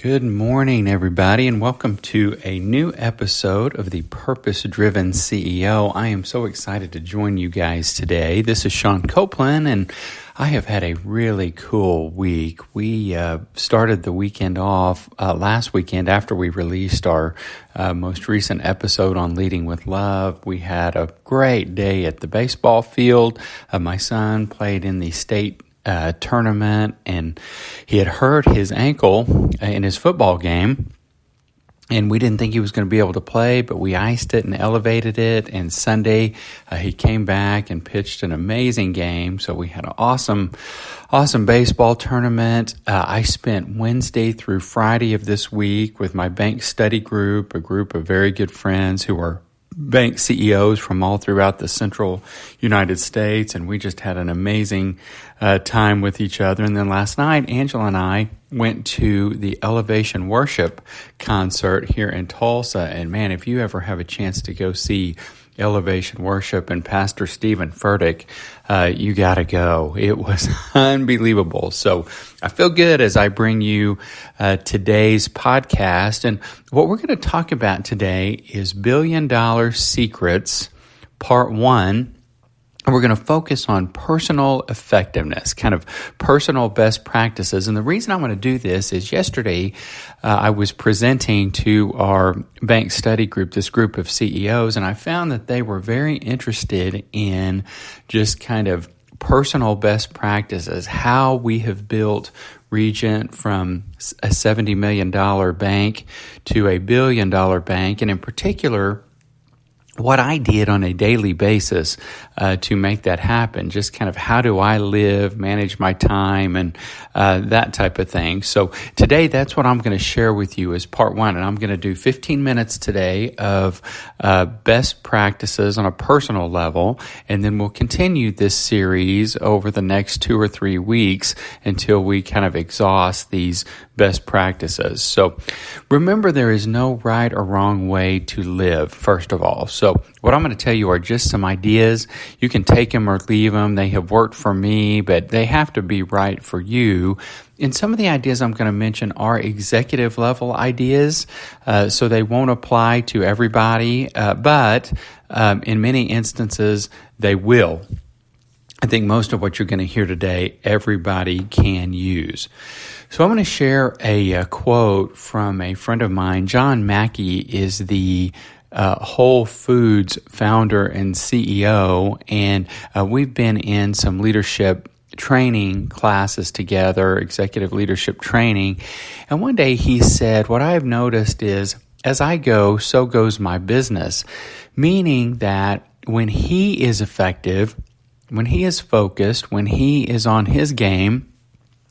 Good morning, everybody, and welcome to a new episode of the Purpose-Driven CEO. I am so excited to join you guys today. This is Sean Copeland, and I have had a really cool week. We started the weekend off last weekend after we released our most recent episode on Leading with Love. We had a great day at the baseball field. My son played in the state tournament, and he had hurt his ankle in his football game, and we didn't think he was going to be able to play, but we iced it and elevated it, and Sunday he came back and pitched an amazing game. So we had an awesome baseball tournament. I spent Wednesday through Friday of this week with my bank study group, a group of very good friends who are bank CEOs from all throughout the central United States, and we just had an amazing time with each other. And then last night, Angela and I went to the Elevation Worship concert here in Tulsa, and man, if you ever have a chance to go see Elevation Worship and Pastor Stephen Furtick, you gotta go. It was unbelievable. So I feel good as I bring you today's podcast. And what we're going to talk about today is $1 Billion Secrets, Part 1. And we're going to focus on personal effectiveness, kind of personal best practices. And the reason I want to do this is yesterday I was presenting to our bank study group, this group of CEOs, and I found that they were very interested in just kind of personal best practices, how we have built Regent from a $70 million bank to a $1 billion bank, and in particular, what I did on a daily basis to make that happen. Just kind of how do I live, manage my time, and that type of thing. So today, that's what I'm going to share with you as part 1. And I'm going to do 15 minutes today of best practices on a personal level. And then we'll continue this series over the next 2 or 3 weeks until we kind of exhaust these best practices. So remember, there is no right or wrong way to live, first of all. So what I'm going to tell you are just some ideas. You can take them or leave them. They have worked for me, but they have to be right for you. And some of the ideas I'm going to mention are executive level ideas, so they won't apply to everybody, but in many instances, they will. I think most of what you're going to hear today, everybody can use. So I'm going to share a quote from a friend of mine. John Mackey is the Whole Foods founder and CEO, and we've been in some leadership training classes together, executive leadership training. And one day he said, what I've noticed is, as I go, so goes my business, meaning that when he is effective, when he is focused, when he is on his game,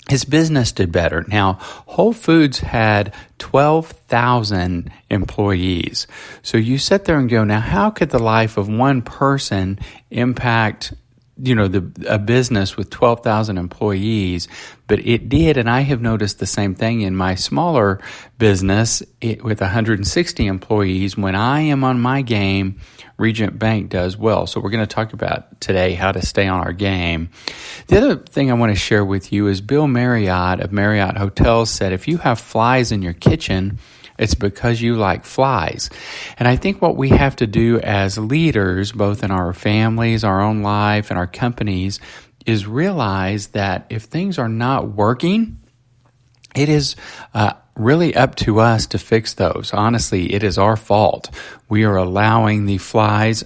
his business did better. Now, Whole Foods had 12,000 employees. So you sit there and go, now how could the life of one person impact a business with 12,000 employees? But it did, and I have noticed the same thing in my smaller business with 160 employees. When I am on my game, Regent Bank does well. So we're going to talk about today how to stay on our game. The other thing I want to share with you is Bill Marriott of Marriott Hotels said, if you have flies in your kitchen, it's because you like flies. And I think what we have to do as leaders, both in our families, our own life, and our companies, is realize that if things are not working, it is really up to us to fix those. Honestly, it is our fault. We are allowing the flies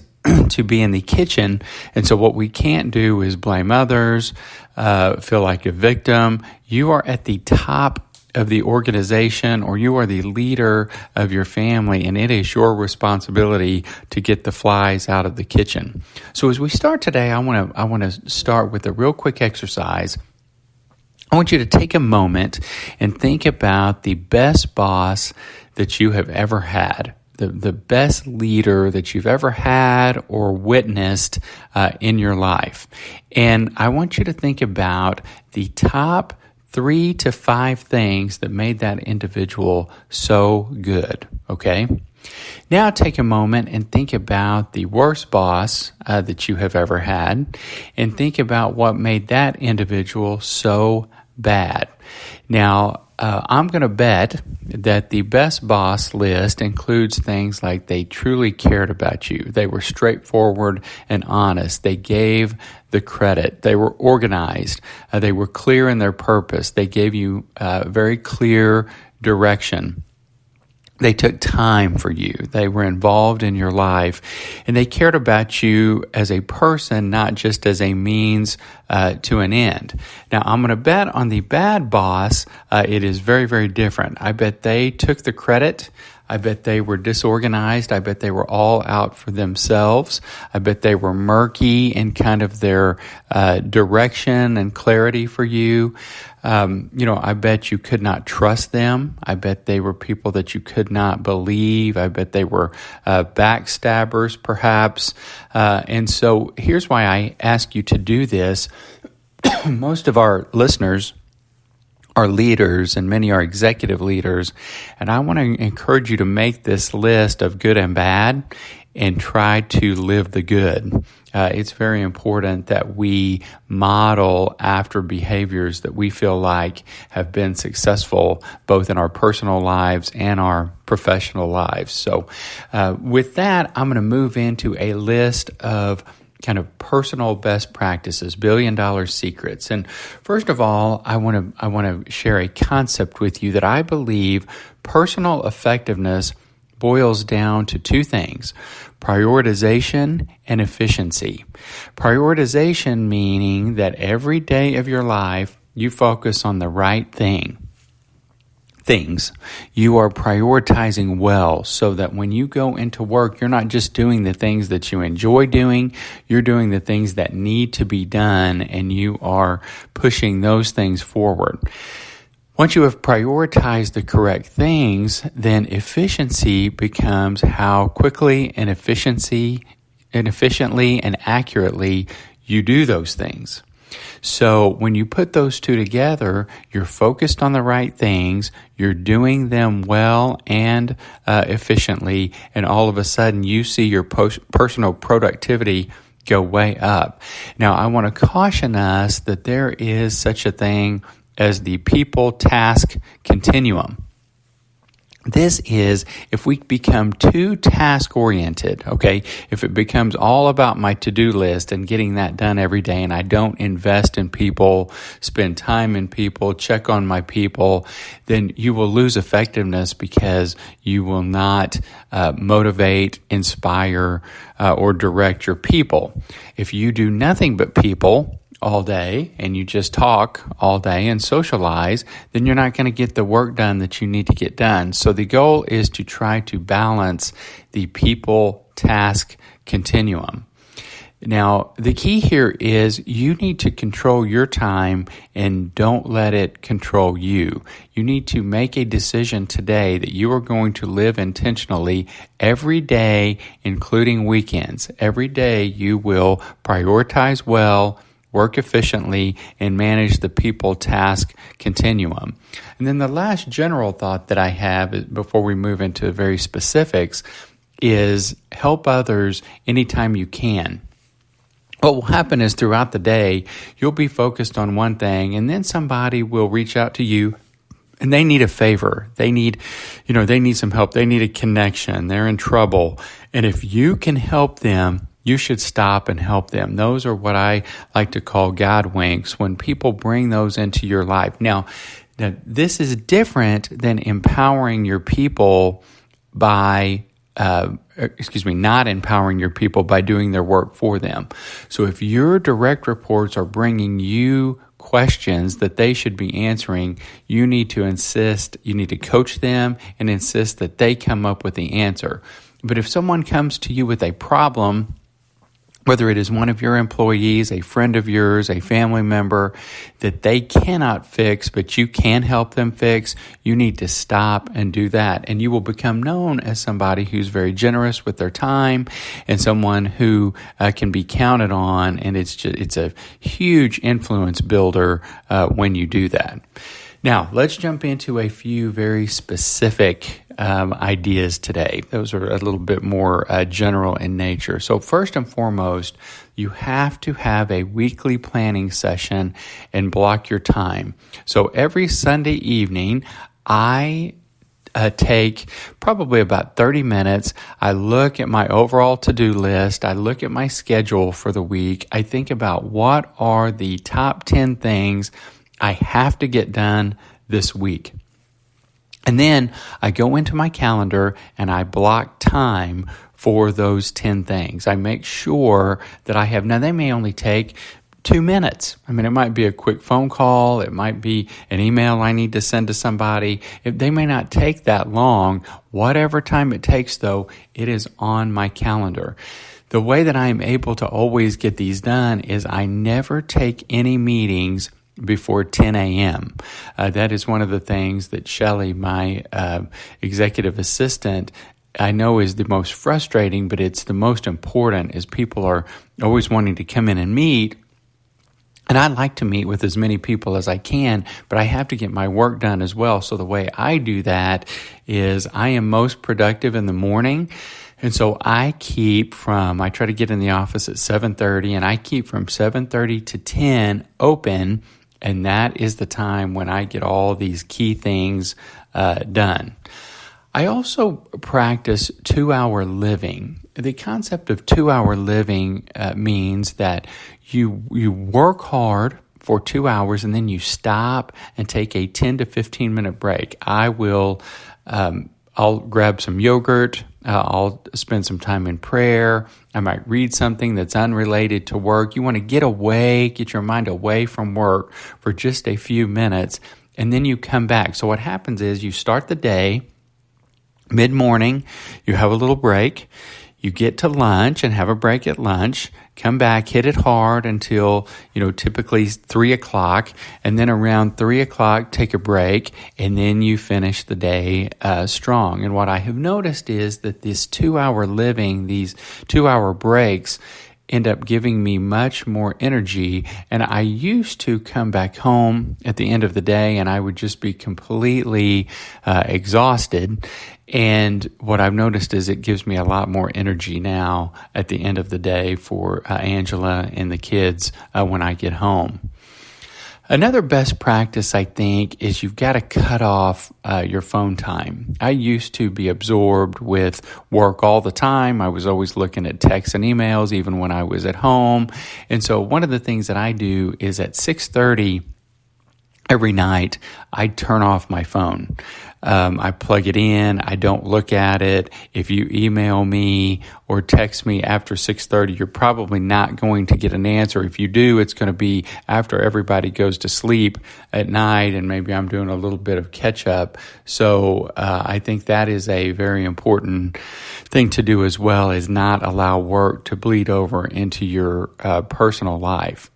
to be in the kitchen. And so what we can't do is blame others, feel like a victim. You are at the top of the organization, or you are the leader of your family, and it is your responsibility to get the flies out of the kitchen. So as we start today, I want to start with a real quick exercise. I want you to take a moment and think about the best boss that you have ever had, the best leader that you've ever had or witnessed in your life. And I want you to think about the top 3 to 5 things that made that individual so good, okay? Now take a moment and think about the worst boss that you have ever had, and think about what made that individual so bad. Now, I'm going to bet that the best boss list includes things like they truly cared about you. They were straightforward and honest. They gave the credit. They were organized. They were clear in their purpose. They gave you very clear direction. They took time for you. They were involved in your life, and they cared about you as a person, not just as a means to an end. Now, I'm going to bet on the bad boss, it is very, very different. I bet they took the credit. I bet they were disorganized. I bet they were all out for themselves. I bet they were murky in kind of their direction and clarity for you. I bet you could not trust them. I bet they were people that you could not believe. I bet they were backstabbers, perhaps. And so here's why I ask you to do this. Most of our listeners are leaders, and many are executive leaders. And I want to encourage you to make this list of good and bad and try to live the good. It's very important that we model after behaviors that we feel like have been successful both in our personal lives and our professional lives. So with that, I'm going to move into a list of kind of personal best practices, $1 billion secrets. And first of all, I want to share a concept with you that I believe personal effectiveness boils down to two things: prioritization and efficiency. Prioritization meaning that every day of your life you focus on the right things. You are prioritizing well so that when you go into work, you're not just doing the things that you enjoy doing, you're doing the things that need to be done, and you are pushing those things forward. Once you have prioritized the correct things, then efficiency becomes how quickly and efficiently and accurately you do those things. So when you put those two together, you're focused on the right things, you're doing them well and efficiently, and all of a sudden you see your personal productivity go way up. Now, I want to caution us that there is such a thing as the people-task continuum. This is if we become too task-oriented, okay? If it becomes all about my to-do list and getting that done every day, and I don't invest in people, spend time in people, check on my people, then you will lose effectiveness because you will not motivate, inspire, or direct your people. If you do nothing but people all day and you just talk all day and socialize, then you're not going to get the work done that you need to get done. So the goal is to try to balance the people-task continuum. Now, the key here is you need to control your time and don't let it control you. You need to make a decision today that you are going to live intentionally every day, including weekends. Every day you will prioritize well, work efficiently, and manage the people-task continuum. And then the last general thought that I have before we move into very specifics is help others anytime you can. What will happen is throughout the day, you'll be focused on one thing, and then somebody will reach out to you and they need a favor. They need some help. They need a connection. They're in trouble. And if you can help them, you should stop and help them. Those are what I like to call God winks, when people bring those into your life. Now, this is different than empowering your people by not empowering your people by doing their work for them. So if your direct reports are bringing you questions that they should be answering, you need to coach them and insist that they come up with the answer. But if someone comes to you with a problem, whether it is one of your employees, a friend of yours, a family member, that they cannot fix, but you can help them fix, you need to stop and do that. And you will become known as somebody who's very generous with their time and someone who can be counted on. And it's a huge influence builder when you do that. Now, let's jump into a few very specific ideas today. Those are a little bit more general in nature. So first and foremost, you have to have a weekly planning session and block your time. So every Sunday evening, I take probably about 30 minutes. I look at my overall to-do list. I look at my schedule for the week. I think about what are the top 10 things I have to get done this week. And then I go into my calendar and I block time for those 10 things. I make sure that I have, now they may only take 2 minutes. I mean, it might be a quick phone call. It might be an email I need to send to somebody. They may not take that long. Whatever time it takes, though, it is on my calendar. The way that I am able to always get these done is I never take any meetings before 10 a.m. That is one of the things that Shelley, my executive assistant, I know is the most frustrating, but it's the most important, is people are always wanting to come in and meet. And I like to meet with as many people as I can, but I have to get my work done as well. So the way I do that is I am most productive in the morning. And so I try to get in the office at 7:30, and I keep from 7:30 to 10 open. And that is the time when I get all these key things done. I also practice 2-hour living. The concept of 2-hour living means that you work hard for 2 hours and then you stop and take a 10 to 15 minute break. I'll grab some yogurt. I'll spend some time in prayer. I might read something that's unrelated to work. You want to get your mind away from work for just a few minutes, and then you come back. So what happens is you start the day mid-morning, you have a little break, you get to lunch and have a break at lunch, come back, hit it hard until, typically 3 o'clock, and then around 3 o'clock, take a break, and then you finish the day strong. And what I have noticed is that this 2-hour living, these 2-hour breaks, end up giving me much more energy. And I used to come back home at the end of the day and I would just be completely exhausted. And what I've noticed is it gives me a lot more energy now at the end of the day for Angela and the kids when I get home. Another best practice, I think, is you've got to cut off your phone time. I used to be absorbed with work all the time. I was always looking at texts and emails, even when I was at home. And so one of the things that I do is at 6:30 every night, I turn off my phone. I plug it in. I don't look at it. If you email me or text me after 6:30, you're probably not going to get an answer. If you do, it's going to be after everybody goes to sleep at night, and maybe I'm doing a little bit of catch up. So I think that is a very important thing to do as well, is not allow work to bleed over into your personal life.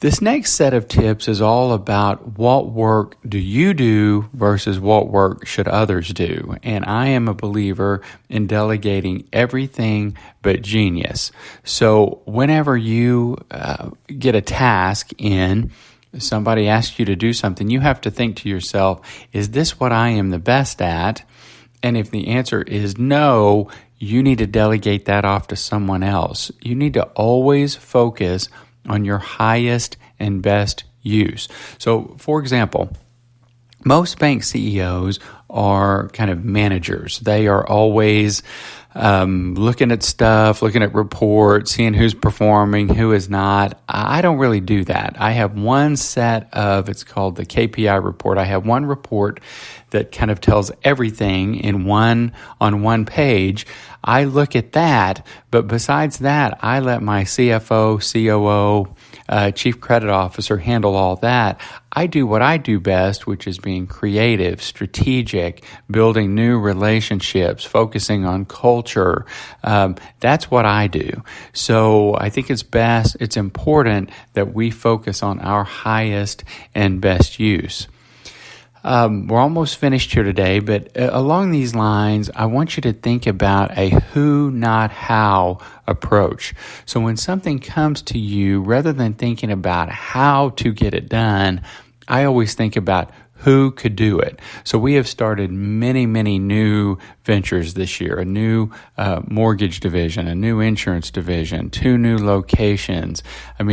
This next set of tips is all about what work do you do versus what work should others do. And I am a believer in delegating everything but genius. So whenever you get a task in, somebody asks you to do something, you have to think to yourself, is this what I am the best at? And if the answer is no, you need to delegate that off to someone else. You need to always focus on your highest and best use. So, for example, most bank CEOs are kind of managers. They are always looking at stuff, looking at reports, seeing who's performing, who is not. I don't really do that. I have one set of, it's called the KPI report. I have one report that kind of tells everything on one page. I look at that, but besides that, I let my CFO, COO, Chief Credit Officer handle all that. I do what I do best, which is being creative, strategic, building new relationships, focusing on culture. That's what I do. So I think it's important that we focus on our highest and best use. We're almost finished here today, but along these lines, I want you to think about a who, not how approach. So when something comes to you, rather than thinking about how to get it done, I always think about who could do it? So we have started many, many new ventures this year, a new mortgage division, a new insurance division, 2 new locations. I mean,